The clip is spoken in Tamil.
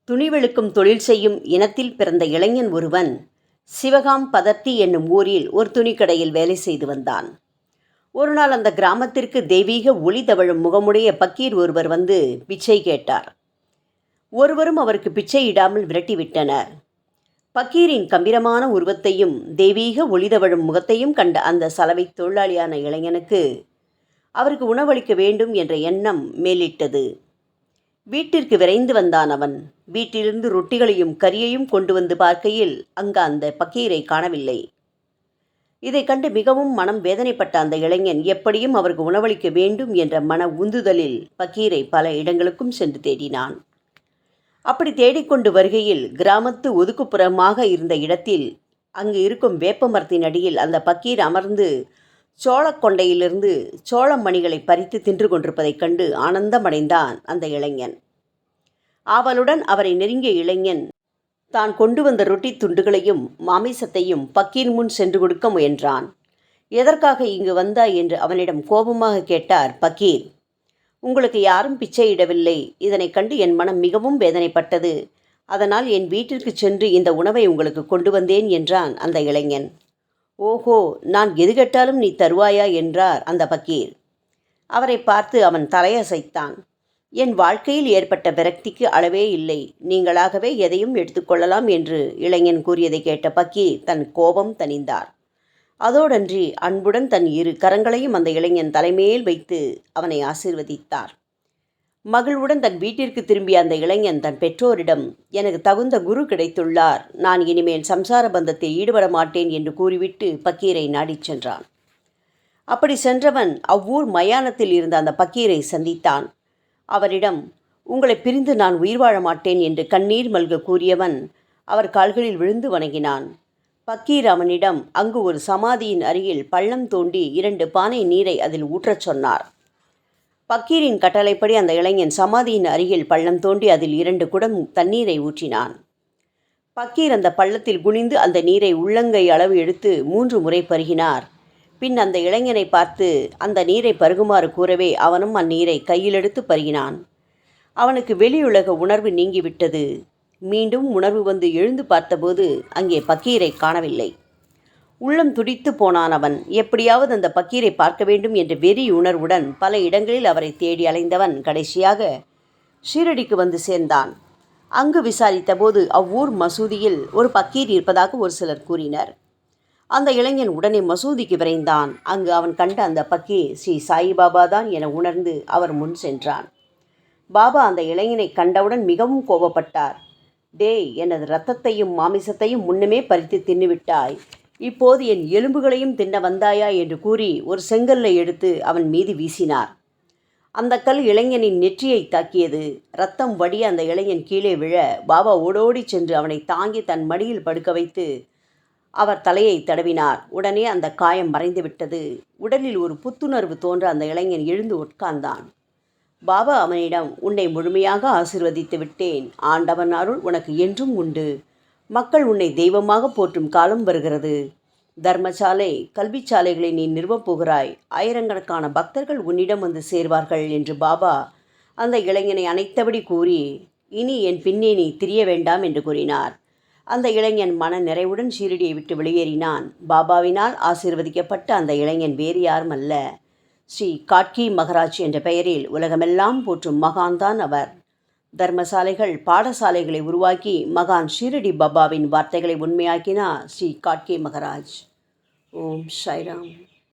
துணிவெழுக்கும் தொழில் செய்யும் இனத்தில் பிறந்த இளைஞன் ஒருவன் சிவகாம் பதர்த்தி என்னும் ஊரில் ஒரு துணிக்கடையில் வேலை செய்து வந்தான். ஒரு நாள் அந்த கிராமத்திற்கு தெய்வீக ஒளி தவழும் முகமுடைய பக்கீர் ஒருவர் வந்து பிச்சை கேட்டார். ஒருவரும் அவருக்கு பிச்சை இடாமல் விரட்டிவிட்டனர். பக்கீரின் கம்பீரமான உருவத்தையும் தெய்வீக ஒளிதவழும் முகத்தையும் கண்ட அந்த சலவை தொழிலாளியான இளைஞனுக்கு அவருக்கு உணவளிக்க வேண்டும் என்ற எண்ணம் மேலிட்டது. வீட்டிற்கு விரைந்து வந்தான் அவன். வீட்டிலிருந்து ரொட்டிகளையும் கறியையும் கொண்டு வந்து பார்க்கையில் அங்கு அந்த பக்கீரை காணவில்லை. இதை கண்டு மிகவும் மனம் வேதனைப்பட்ட அந்த இளைஞன் எப்படியும் அவருக்கு உணவளிக்க வேண்டும் என்ற மன உந்துதலில் பக்கீரை பல இடங்களுக்கும் சென்று தேடினான். அப்படி தேடிக்கொண்டு வருகையில் கிராமத்து ஒதுக்குப்புறமாக இருந்த இடத்தில் அங்கு இருக்கும் வேப்ப மரத்தின் அடியில் அந்த பக்கீர் அமர்ந்து சோளக்கொண்டையிலிருந்து சோள மணிகளை பறித்து தின்று கொண்டிருப்பதைக் கண்டு ஆனந்தமடைந்தான் அந்த இளைஞன். ஆவலுடன் அவரை நெருங்கிய இளைஞன் தான் கொண்டு வந்த ரொட்டி துண்டுகளையும் மாமிசத்தையும் பக்கீர் முன் சென்று கொடுக்க முயன்றான். எதற்காக இங்கு வந்தாய் என்று அவனிடம் கோபமாக கேட்டார் பக்கீர். உங்களுக்கு யாரும் பிச்சையிடவில்லை. இதனைக் கண்டு என் மனம் மிகவும் வேதனைப்பட்டது. அதனால் என் வீட்டிற்கு சென்று இந்த உணவை உங்களுக்கு கொண்டு வந்தேன் என்றான் அந்த இளைஞன். ஓஹோ, நான் எது கேட்டாலும் நீ தருவாயா என்றார் அந்த பக்கீர். அவரை பார்த்து அவன் தலையசைத்தான். என் வாழ்க்கையில் ஏற்பட்ட விரக்திக்கு அளவே இல்லை. நீங்களாகவே எதையும் எடுத்துக்கொள்ளலாம் என்று இளைஞன் கூறியதை கேட்ட பக்கீர் தன் கோபம் தணிந்தார். அதோடன்றி அன்புடன் தன் இரு கரங்களையும் அந்த இளைஞன் தலைமேல் வைத்து அவனை ஆசீர்வதித்தார். மகிழ்வுடன் தன் வீட்டிற்கு திரும்பிய அந்த இளைஞன் தன் பெற்றோரிடம், எனக்கு தகுந்த குரு கிடைத்துள்ளார், நான் இனிமேல் சம்சார பந்தத்தில் ஈடுபட மாட்டேன் என்று கூறிவிட்டு பக்கீரை நாடிச் சென்றான். அப்படி சென்றவன் அவ்வூர் மயானத்தில் இருந்த அந்த பக்கீரை சந்தித்தான். அவரிடம், உங்களை பிரிந்து நான் உயிர் வாழ மாட்டேன் என்று கண்ணீர் மல்க கூறியவன் அவர் கால்களில் விழுந்து வணங்கினான். பக்கீர் அவனிடம் அங்கு ஒரு சமாதியின் அருகில் பள்ளம் தோண்டி 2 பானை நீரை அதில் ஊற்றச் சொன்னார். பக்கீரின் கட்டளைப்படி அந்த இளைஞன் சமாதியின் அருகில் பள்ளம் தோண்டி அதில் 2 குடம் தண்ணீரை ஊற்றினான். பக்கீர் அந்த பள்ளத்தில் குனிந்து அந்த நீரை உள்ளங்கை அளவு எடுத்து 3 முறை பருகினார். பின் அந்த இளைஞனை பார்த்து அந்த நீரை பருகுமாறு கூறவே அவனும் அந்நீரை கையில் எடுத்து பருகினான். அவனுக்கு வெளியுலக உணர்வு நீங்கிவிட்டது. மீண்டும் உணர்வு வந்து எழுந்து பார்த்தபோது அங்கே பக்கீரை காணவில்லை. உள்ளம் துடித்து போனான் அவன். எப்படியாவது அந்த பக்கீரை பார்க்க வேண்டும் என்ற வெறி உணர்வுடன் பல இடங்களில் அவரை தேடி அலைந்தவன் கடைசியாக ஷீரடிக்கு வந்து சேர்ந்தான். அங்கு விசாரித்தபோது அவ்வூர் மசூதியில் ஒரு பக்கீர் இருப்பதாக ஒரு சிலர் கூறினர். அந்த இளைஞன் உடனே மசூதிக்கு விரைந்தான். அங்கு அவன் கண்ட அந்த பக்கீர் ஸ்ரீ சாயிபாபா தான் என உணர்ந்து அவர் முன் சென்றான். பாபா அந்த இளைஞனை கண்டவுடன் மிகவும் கோபப்பட்டார். டேய், எனது இரத்தத்தையும் மாமிசத்தையும் முன்னமே பறித்து தின்னுவிட்டாய், இப்போது என் எலும்புகளையும் தின்ன வந்தாயா என்று கூறி ஒரு செங்கல்லை எடுத்து அவன் மீது வீசினார். அந்த கல் இளைஞனின் நெற்றியை தாக்கியது. இரத்தம் வடிய அந்த இளைஞன் கீழே விழ பாபா ஓடோடி சென்று அவனை தாங்கி தன் மடியில் படுக்க வைத்து அவர் தலையை தடவினார். உடனே அந்த காயம் மறைந்துவிட்டது. உடலில் ஒரு புத்துணர்வு தோன்ற அந்த இளைஞன் எழுந்து உட்கார்ந்தான். பாபா அவனிடம், உன்னை முழுமையாக ஆசீர்வதித்து விட்டேன். ஆண்டவன் அருள் உனக்கு என்றும் உண்டு. மக்கள் உன்னை தெய்வமாக போற்றும் காலம் வருகிறது. தர்மசாலை, கல்விச்சாலைகளை நீ நிறுவப் போகிறாய். ஆயிரக்கணக்கான பக்தர்கள் உன்னிடம் வந்து சேர்வார்கள் என்று பாபா அந்த இளைஞனை அணைத்தபடி கூறி, இனி என் பின்னே நீ திரிய வேண்டாம் என்று கூறினார். அந்த இளைஞன் மன நிறைவுடன் ஷீரடியை விட்டு வெளியேறினான். பாபாவினால் ஆசீர்வதிக்கப்பட்ட அந்த இளைஞன் வேறு யாரும் அல்ல, ஸ்ரீ காட்கி மகராஜ் என்ற பெயரில் உலகமெல்லாம் போற்றும் மகான்தான் அவர். தர்மசாலைகள், பாடசாலைகளை உருவாக்கி மகான் ஷீரடி பாபாவின் வார்த்தைகளை உண்மையாக்கினார் ஸ்ரீ காட்கி மகராஜ். ஓம் சாய்ராம்.